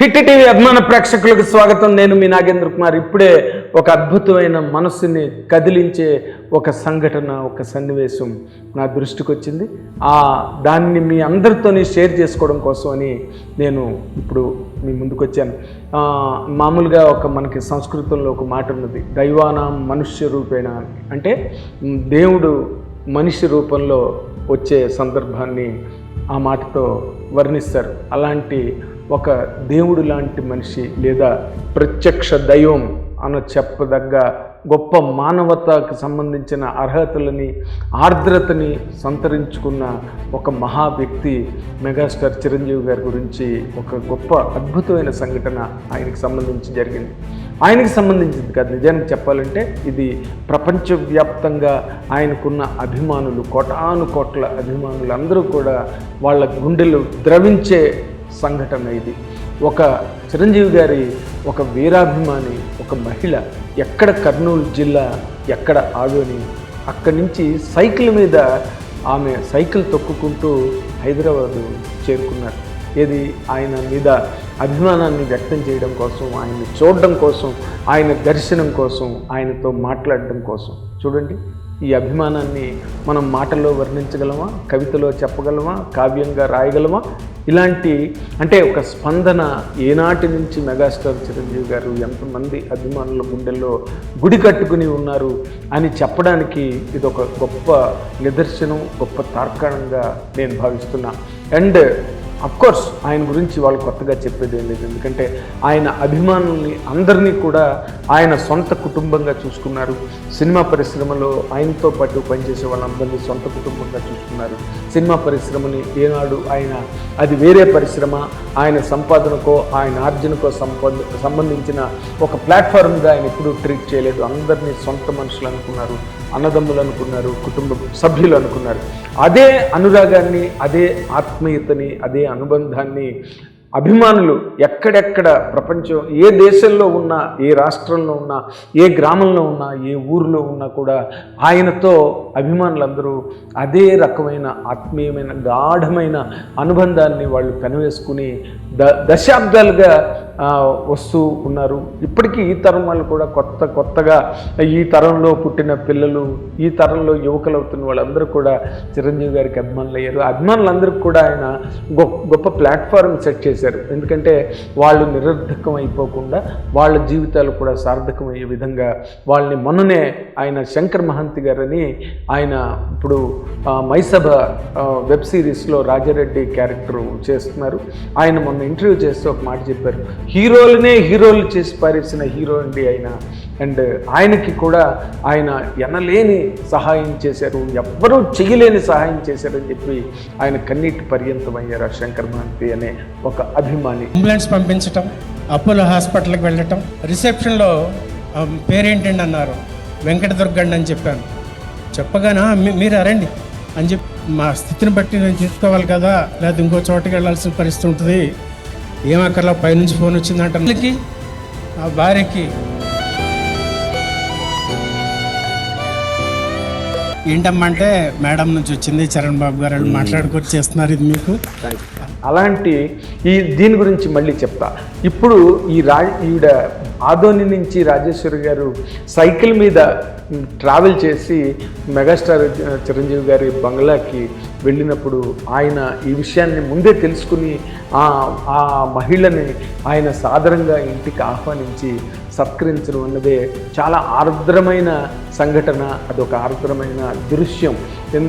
Hit TV అభిమాన ప్రేక్షకులకు స్వాగతం. నేను మీ నాగేంద్ర కుమార్. ఇప్పుడే ఒక అద్భుతమైన మనసుని కదిలించే ఒక సంఘటన, ఒక సన్నివేశం నా దృష్టికి వచ్చింది. దాన్ని మీ అందరితోని షేర్ చేసుకోవడం కోసం అని నేను ఇప్పుడు మీ ముందుకు వచ్చాను. మామూలుగా మనకి సంస్కృతంలో ఒక మాట ఉన్నది, దైవానాం మనుష్య రూపేణ. అంటే దేవుడు మనిషి రూపంలో వచ్చే సందర్భాన్ని ఆ మాటతో వర్ణిస్తారు. అలాంటి ఒక దేవుడు లాంటి మనిషి లేదా ప్రత్యక్ష దైవం అని చెప్పదగ్గ గొప్ప మానవతకు సంబంధించిన అర్హతలని, ఆర్ద్రతని సంతరించుకున్న ఒక మహా వ్యక్తి మెగాస్టార్ చిరంజీవి గారి గురించి ఒక గొప్ప అద్భుతమైన సంఘటన ఆయనకి సంబంధించి జరిగింది. ఆయనకి సంబంధించింది కాదు, నిజానికి చెప్పాలంటే ఇది ప్రపంచవ్యాప్తంగా ఆయనకున్న అభిమానులు, కోటాను కోట్ల అభిమానులు అందరూ కూడా వాళ్ళ గుండెలు ద్రవించే సంఘటన ఇది. ఒక చిరంజీవి గారి ఒక వీరాభిమాని, ఒక మహిళ ఎక్కడ కర్నూలు జిల్లా, ఎక్కడ ఆదోని, అక్కడి నుంచి సైకిల్ మీద ఆమె సైకిల్ తొక్కుకుంటూ హైదరాబాదు చేరుకున్నారు. ఏది ఆయన మీద అభిమానాన్ని వ్యక్తం చేయడం కోసం, ఆయన్ని చూడడం కోసం, ఆయన దర్శనం కోసం, ఆయనతో మాట్లాడడం కోసం. చూడండి, ఈ అభిమానాన్ని మనం మాటల్లో వర్ణించగలమా, కవితలో చెప్పగలమా, కావ్యంగా రాయగలమా? ఇలాంటి అంటే ఒక స్పందన ఏనాటి నుంచి మెగాస్టార్ చిరంజీవి గారు ఎంతమంది అభిమానుల గుండెల్లో గుడి కట్టుకుని ఉన్నారు అని చెప్పడానికి ఇది ఒక గొప్ప నిదర్శనం, గొప్ప తార్కాణంగా నేను భావిస్తున్నా. అండ్ అఫ్కోర్స్ ఆయన గురించి వాళ్ళు కొత్తగా చెప్పేది ఏం లేదు, ఎందుకంటే ఆయన అభిమానుల్ని అందరినీ కూడా ఆయన సొంత కుటుంబంగా చూసుకున్నారు. సినిమా పరిశ్రమలో ఆయనతో పాటు పనిచేసే వాళ్ళందరినీ సొంత కుటుంబంగా చూసుకున్నారు. సినిమా పరిశ్రమని ఏనాడు ఆయన అది వేరే పరిశ్రమ, ఆయన సంపాదనకో ఆయన ఆర్జనకో సంబంధించిన ఒక ప్లాట్ఫామ్గా ఆయన ఎప్పుడూ ట్రీట్ చేయలేదు. అందరినీ సొంత మనుషులు అనుకున్నారు, అన్నదమ్ములు అనుకున్నారు, కుటుంబ సభ్యులు అనుకున్నారు. అదే అనురాగాన్ని, అదే ఆత్మీయతని, అదే అనుబంధాన్ని అభిమానులు ఎక్కడెక్కడ ప్రపంచం ఏ దేశంలో ఉన్నా, ఏ రాష్ట్రంలో ఉన్నా, ఏ గ్రామంలో ఉన్నా, ఏ ఊరిలో ఉన్నా కూడా ఆయనతో అభిమానులందరూ అదే రకమైన ఆత్మీయమైన గాఢమైన అనుబంధాన్ని వాళ్ళు కనివేసుకుని దశాబ్దాలుగా వస్తూ ఉన్నారు. ఇప్పటికీ ఈ తరం వాళ్ళు కూడా కొత్తగా ఈ తరంలో పుట్టిన పిల్లలు, ఈ తరంలో యువకులు అవుతున్న వాళ్ళందరూ కూడా చిరంజీవి గారికి అభిమానులు అయ్యారు. అభిమానులందరికీ కూడా ఆయన గొప్ప ప్లాట్ఫారం సెట్ చేశారు. ఎందుకంటే వాళ్ళు నిరర్ధకం అయిపోకుండా వాళ్ళ జీవితాలు కూడా సార్థకమయ్యే విధంగా వాళ్ళని మొన్ననే ఆయన శంకర్ మహంతి గారని ఆయన ఇప్పుడు మైసభ వెబ్ సిరీస్లో రాజారెడ్డి క్యారెక్టర్ చేస్తున్నారు. ఆయన మొన్న ఇంటర్వ్యూ చేస్తూ ఒక మాట చెప్పారు, హీరోలు చేసి పారేసిన హీరో అండి ఆయన. అండ్ ఆయనకి కూడా ఆయన ఎనలేని సహాయం చేశారు, ఎవ్వరూ చేయలేని సహాయం చేశారని చెప్పి ఆయన కన్నీటి పర్యంతం అయ్యారు శంకర్ మహంతి అనే ఒక అభిమాని. అంబులెన్స్ పంపించటం, అపోలో హాస్పిటల్కి వెళ్ళటం, రిసెప్షన్లో పేరేంటండి అన్నారు, వెంకటదుర్గండి అని చెప్పాను. చెప్పగానే మీరు రండి అని చెప్పి, మా స్థితిని బట్టి నేను చూసుకోవాలి కదా, లేదా ఇంకో చోటకి వెళ్ళాల్సిన పరిస్థితి ఉంటుంది, ఏమక్కర్లా పైనుంచి ఫోన్ వచ్చిందంట. ఆ భార్యకి ఏంటమ్మంటే మేడం నుంచి వచ్చింది, చరణ్ బాబు గారు మాట్లాడుకొని చేస్తున్నారు ఇది మీకు. అలాంటి దీని గురించి మళ్ళీ చెప్తా. ఇప్పుడు ఈవిడ ఆదోని నుంచి రాజేశ్వరి గారు సైకిల్ మీద ట్రావెల్ చేసి మెగాస్టార్ చిరంజీవి గారి బంగ్లాకి వెళ్ళినప్పుడు ఆయన ఈ విషయాన్ని ముందే తెలుసుకుని ఆ మహిళని ఆయన సాదరంగా ఇంటికి ఆహ్వానించి సత్కరించడం అన్నదే చాలా ఆర్ద్రమైన సంఘటన, అదొక ఆర్ద్రమైన దృశ్యం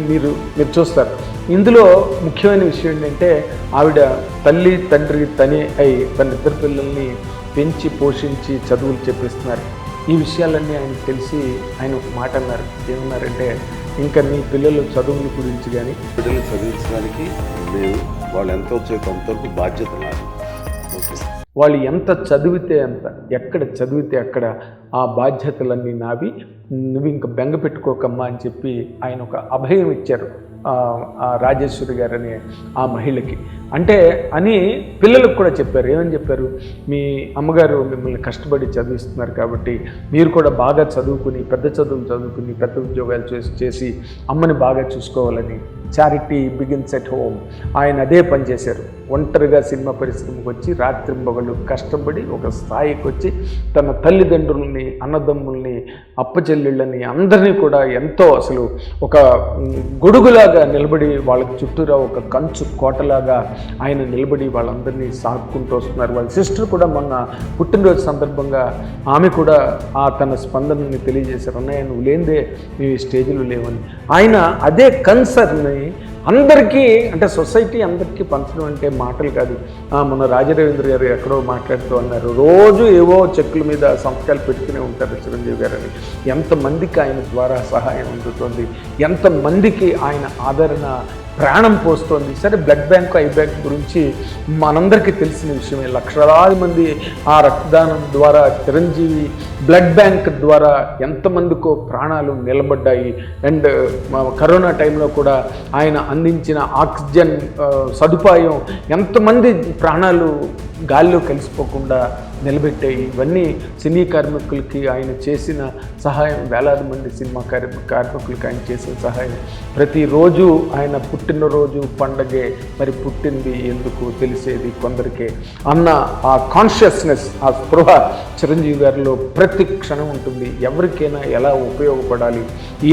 మీరు చూస్తారు. ఇందులో ముఖ్యమైన విషయం ఏంటంటే ఆవిడ తల్లి తండ్రి తనే అయి తన ఇద్దరు పిల్లల్ని పెంచి పోషించి చదువులు చెప్పిస్తున్నారు. ఈ విషయాలన్నీ ఆయనకు తెలిసి ఆయన ఒక మాట అన్నారు. ఏమన్నారంటే, ఇంకా నీ పిల్లలు చదువుల గురించి కానీ బిడ్డలు చదివించడానికి నేను వాళ్ళు ఎంత వచ్చేది అంతవరకు బాధ్యత నాది. వాళ్ళు ఎంత చదివితే అంత, ఎక్కడ చదివితే అక్కడ ఆ బాధ్యతలన్నీ నావి. నువ్వు ఇంక బెంగ పెట్టుకోకమ్మా అని చెప్పి ఆయన ఒక అభయం ఇచ్చారు ఆ రాజేశ్వరి గారు అనే ఆ మహిళకి. అంటే అని పిల్లలకు కూడా చెప్పారు. ఏమని చెప్పారు, మీ అమ్మగారు మిమ్మల్ని కష్టపడి చదివిస్తున్నారు కాబట్టి మీరు కూడా బాగా చదువుకుని పెద్ద చదువులు చదువుకుని పెద్ద ఉద్యోగాలు చేసి అమ్మని బాగా చూసుకోవాలని. Charity begins at home. ఆయన అదే పనిచేశారు. ఒంటరిగా సినిమా పరిశ్రమకు వచ్చి రాత్రింబగళ్ళు కష్టపడి ఒక స్థాయికి వచ్చి తన తల్లిదండ్రుల్ని, అన్నదమ్ముల్ని, అప్పచెల్లెళ్ళని అందరినీ కూడా ఎంతో అసలు ఒక గొడుగులాగా నిలబడి వాళ్ళకి చుట్టూరా ఒక కంచు కోటలాగా ఆయన నిలబడి వాళ్ళందరినీ సాక్కుంటూ వస్తున్నారు. వాళ్ళ సిస్టర్ కూడా మొన్న పుట్టినరోజు సందర్భంగా ఆమె కూడా తన స్పందనని తెలియజేశారు. అన్నయ్య నువ్వు లేనిదే మేము ఈ స్టేజ్లో లేవని. ఆయన అదే కన్సర్న్ని అందరికీ, అంటే సొసైటీ అందరికీ పంచడం అంటే మాటలు కాదు. మొన్న రాజరవీంద్ర గారు ఎక్కడో మాట్లాడుతూ అన్నారు, రోజు ఏవో చెక్కుల మీద సంతకాలు పెట్టుకునే ఉంటారు చిరంజీవి గారు అని. ఎంతమందికి ఆయన ద్వారా సహాయం అందుతుంది, ఎంతమందికి ఆయన ఆదరణ ప్రాణం పోస్తోంది. సరే బ్లడ్ బ్యాంక్, ఐ బ్యాంక్ గురించి మనందరికీ తెలిసిన విషయమే. లక్షలాది మంది ఆ రక్తదానం ద్వారా, చిరంజీవి బ్లడ్ బ్యాంక్ ద్వారా ఎంతమందికో ప్రాణాలు నిలబడ్డాయి. అండ్ కరోనా టైంలో కూడా ఆయన అందించిన ఆక్సిజన్ సదుపాయం ఎంతమంది ప్రాణాలు గాల్లో కలిసిపోకుండా నిలబెట్టాయి. ఇవన్నీ సినీ కార్మికులకి ఆయన చేసిన సహాయం, వేలాది మంది సినిమా కార్మికులకి ఆయన చేసిన సహాయం. ప్రతిరోజు ఆయన పుట్టినరోజు పండగే, మరి పుట్టింది ఎందుకు తెలిసేది కొందరికే అన్న ఆ కాన్షియస్నెస్, ఆ స్పృహ చిరంజీవి గారిలో ప్రతి క్షణం ఉంటుంది. ఎవరికైనా ఎలా ఉపయోగపడాలి,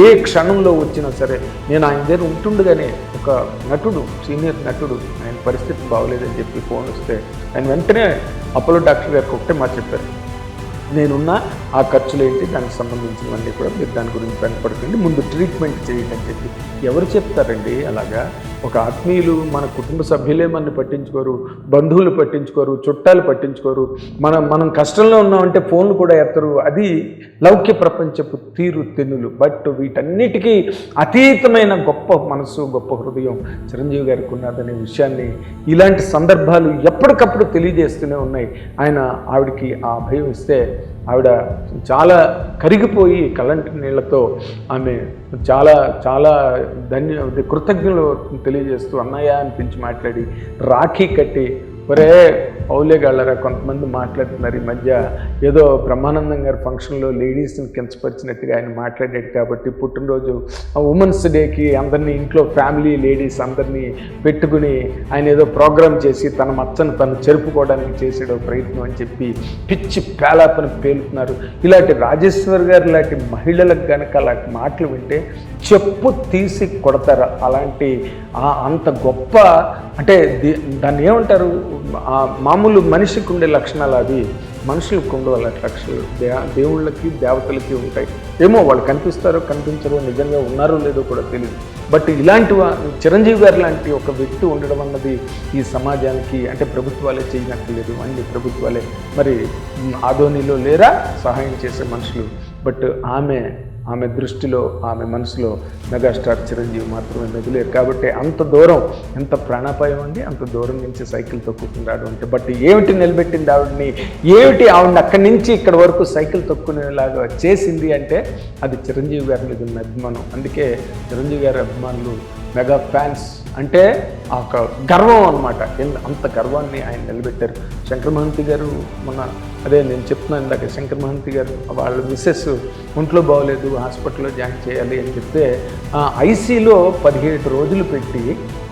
ఏ క్షణంలో వచ్చినా సరే. నేను ఆయన దగ్గర ఉంటుండగానే ఒక నటుడు, సీనియర్ నటుడు, ఆయన పరిస్థితి బాగోలేదని చెప్పి ఫోన్ వస్తే ఆయన వెంటనే అపోలో డాక్టర్ గారికి ఒకటే మాట చెప్పారు, నేనున్న ఆ ఖర్చులు ఏంటి, దానికి సంబంధించినవన్నీ కూడా మీరు దాని గురించి వెనపడకండి, ముందు ట్రీట్మెంట్ చేయండి అని చెప్పి. ఎవరు చెప్తారండి అలాగా? ఒక ఆత్మీయులు, మన కుటుంబ సభ్యులే మనని పట్టించుకోరు, బంధువులు పట్టించుకోరు, చుట్టాలు పట్టించుకోరు. మనం కష్టంలో ఉన్నామంటే ఫోన్లు కూడా ఎత్తరు. అది లౌక్య ప్రపంచపు తీరు తెన్నులు. బట్ వీటన్నిటికీ అతీతమైన గొప్ప మనసు, గొప్ప హృదయం చిరంజీవి గారికి ఉన్నదనే విషయాన్ని ఇలాంటి సందర్భాలు ఎప్పటికప్పుడు తెలియజేస్తూనే ఉన్నాయి. ఆయన ఆవిడకి ఆ భయం ఇస్తే ఆవిడ చాలా కరిగిపోయి కలంటి నీళ్లతో ఆమె చాలా చాలా కృతజ్ఞతలు తెలియజేస్తూ అన్నయ్య అని పిలిచి మాట్లాడి రాఖీ కట్టి, ఒరే పౌలేగాళ్ళరా కొంతమంది మాట్లాడుతున్నారు ఈ మధ్య, ఏదో బ్రహ్మానందం గారి ఫంక్షన్లో లేడీస్ని కించపరిచినట్టుగా ఆయన మాట్లాడాడు కాబట్టి పుట్టినరోజు ఉమెన్స్ డేకి అందరినీ ఇంట్లో ఫ్యామిలీ లేడీస్ అందరినీ పెట్టుకుని ఆయన ఏదో ప్రోగ్రామ్ చేసి తన మచ్చను తను చెరుపుకోవడానికి చేసేదో ప్రయత్నం అని చెప్పి పిచ్చి పేలాపని పేలుతున్నారు. ఇలాంటి రాజేశ్వర్ గారు లాంటి మహిళలకు కనుక అలాంటి మాటలు వింటే చెప్పు తీసి కొడతారు. అలాంటి అంత గొప్ప, అంటే దాన్ని ఏమంటారు, మామూలు మనిషికి ఉండే లక్షణాలు అవి మనుషులకు ఉండవు. అలాంటి లక్షణాలు దేవుళ్ళకి దేవతలకి ఉంటాయి. ఏమో వాళ్ళు కనిపిస్తారో కనిపించరో, నిజంగా ఉన్నారో లేదో కూడా తెలియదు. బట్ ఇలాంటి చిరంజీవి గారు లాంటి ఒక వ్యక్తి ఉండడం అన్నది ఈ సమాజానికి, అంటే ప్రభుత్వాలే చేయనట్లేదు, అన్ని ప్రభుత్వాలే. మరి ఆదోనిలో లేరా సహాయం చేసే మనుషులు? బట్ ఆమె దృష్టిలో, ఆమె మనసులో మెగాస్టార్ చిరంజీవి మాత్రమే మెదిలేరు. కాబట్టి అంత దూరం, ఎంత ప్రాణాపాయం అండి, అంత దూరం నుంచి సైకిల్ తొక్కుకుని రావడం అంటే. బట్ ఏమిటి నిలబెట్టింది ఆవిడని, ఏమిటి ఆవిడని అక్కడి నుంచి ఇక్కడ వరకు సైకిల్ తొక్కునేలాగా చేసింది అంటే అది చిరంజీవి గారి మీద ఉన్న అభిమానం. అందుకే చిరంజీవి గారి అభిమానులు మెగా ఫ్యాన్స్ అంటే ఒక గర్వం అన్నమాట. అంత గర్వాన్ని ఆయన నిలబెట్టారు. శంకర్ మహంతి గారు మొన్న, అదే నేను చెప్తున్నాను ఇందాక, శంకర్ మహంతి గారు వాళ్ళ మిస్సెస్ ఒంట్లో బాగోలేదు, హాస్పిటల్లో జాయిన్ చేయాలి అని చెప్తే ఐసీలో 17 రోజులు పెట్టి,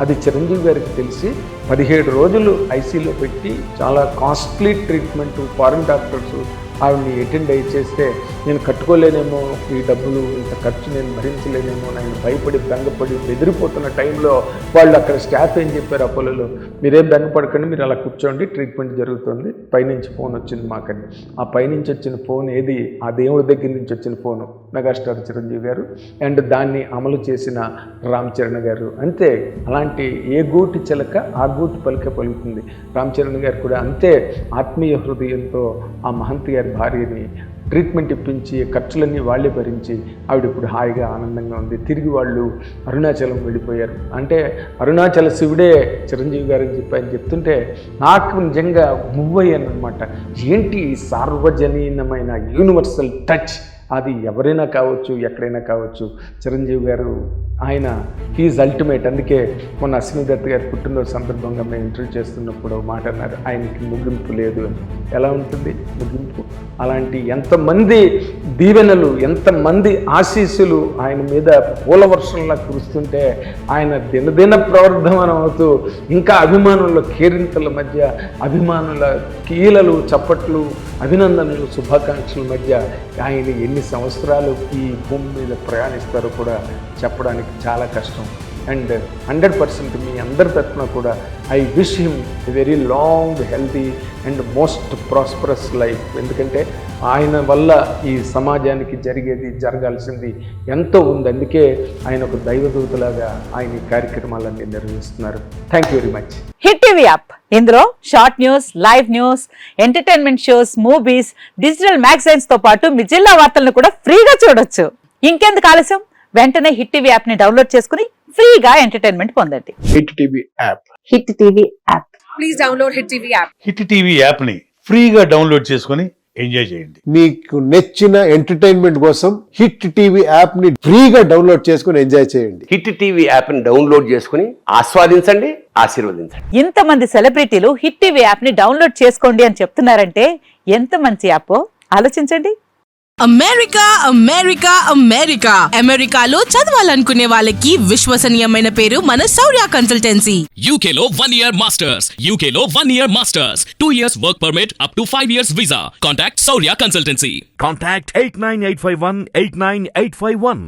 అది చిరంజీవి గారికి తెలిసి 17 రోజులు ఐసీలో పెట్టి చాలా కాస్ట్లీ ట్రీట్మెంట్, ఫారిన్ డాక్టర్స్ ఆవిడని అటెండ్ అయ్యి చేస్తే, నేను కట్టుకోలేనేమో ఈ డబ్బులు, ఇంత ఖర్చు నేను భరించలేనేమో, నేను భయపడి బెంగపడి బెదిరిపోతున్న టైంలో వాళ్ళు అక్కడ స్టాఫ్ ఏం చెప్పారు అపోలోలో, మీరేం బెంగపడకండి, మీరు అలా కూర్చోండి, ట్రీట్మెంట్ జరుగుతుంది, పైనుంచి ఫోన్ వచ్చింది మాకని. ఆ పైనుంచి వచ్చిన ఫోన్ ఏది? ఆ దేవుడి దగ్గర నుంచి వచ్చిన ఫోను, మెగాస్టార్ చిరంజీవి గారు అండ్ దాన్ని అమలు చేసిన రామ్ చరణ్ గారు. అంతే, అలాంటి ఏ గూటి చిలక ఆ గూటి పలికే పలుకుతుంది. రామ్ చరణ్ గారు కూడా అంతే ఆత్మీయ హృదయంతో ఆ మహంతి గారి భార్యని ట్రీట్మెంట్ ఇప్పించి ఖర్చులన్నీ వాళ్ళే భరించి ఆవిడ ఇప్పుడు హాయిగా ఆనందంగా ఉంది. తిరిగి వాళ్ళు అరుణాచలం వెళ్ళిపోయారు. అంటే అరుణాచల శివుడే చిరంజీవి గారు అని చెప్పి ఆయన చెప్తుంటే నాకు నిజంగా మూవ్ అయ్యాను అనమాట. ఏంటి సార్వజనీనమైన యూనివర్సల్ టచ్ అది ఎవరైనా కావచ్చు, ఎక్కడైనా కావచ్చు. చిరంజీవి గారు ఆయన హీజ్ అల్టిమేట్. అందుకే మొన్న అశ్విని దత్ గారి పుట్టినరోజు సందర్భంగా మేము ఇంటర్వ్యూ చేస్తున్నప్పుడు మాట అన్నారు, ఆయనకి ముగింపు లేదు అని. ఎలా ఉంటుంది ముగింపు? అలాంటి ఎంతమంది దీవెనలు, ఎంతమంది ఆశీస్సులు ఆయన మీద పూల వర్షంలా కురుస్తుంటే ఆయన దినదిన ప్రవర్ధమానం అవుతూ ఇంకా అభిమానుల కేరింతల మధ్య, అభిమానుల కీలలు, చప్పట్లు, అభినందనలు, శుభాకాంక్షల మధ్య ఆయన ఎన్ని సంవత్సరాలు ఈ భూమి మీద ప్రయాణిస్తారో కూడా చెప్పడానికి చాలా కష్టం. అండ్ 100% మీ అందరి తరఫున కూడా I wish him a very long, healthy and most prosperous life. ఎందుకంటే ఆయన వల్ల ఈ సమాజానికి జరగాల్సింది ఎంతో ఉంది. అందుకే ఆయన ఒక దైవదూతలాగా ఆయన ఈ కార్యక్రమాలన్నీ నిర్వహిస్తున్నారు. Thank you very much. Hit TV app, ఇందులో short news, live news, entertainment shows, movies, digital magazines తో పాటు మీ జిల్లా వార్తలను కూడా ఫ్రీగా చూడొచ్చు. ఇంకెందుకు ఆలస్యం, వెంటనే హిట్ టీవీ యాప్ ని డౌన్లోడ్ చేసుకుని ఫ్రీగా ఎంటర్టైన్మెంట్ పొందండి. Hit TV app. Hit TV app. Please download hit TV app. Hit TV యాప్ని ఫ్రీగా డౌన్లోడ్ చేసుకొని ఎంజాయ్ చేయండి. మీకు నచ్చిన ఎంటర్టైన్మెంట్ కోసం హిట్ టీవీ యాప్ ని ఫ్రీగా డౌన్లోడ్ చేసుకుని ఎంజాయ్ చేయండి. హిట్ టీవీ యాప్ని డౌన్లోడ్ చేసుకుని ఆస్వాదించండి, ఆశీర్వదించండి. ఇంతమంది సెలబ్రిటీలు హిట్ టీవీ యాప్ ని డౌన్లోడ్ చేసుకోండి అని చెప్తున్నారంటే ఎంత మంచి యాప్ ఆలోచించండి. అమెరికా అమెరికా అమెరికా అమెరికాలో చదవాలనుకునే వాళ్ళకి విశ్వసనీయమైన పేరు మన శౌర్య కన్సల్టెన్సీ. UK లో 1 year masters, UK లో 1 year masters, 2 years work permit up to 5 years visa. Contact Saurya Consultancy. Contact 89851 89851.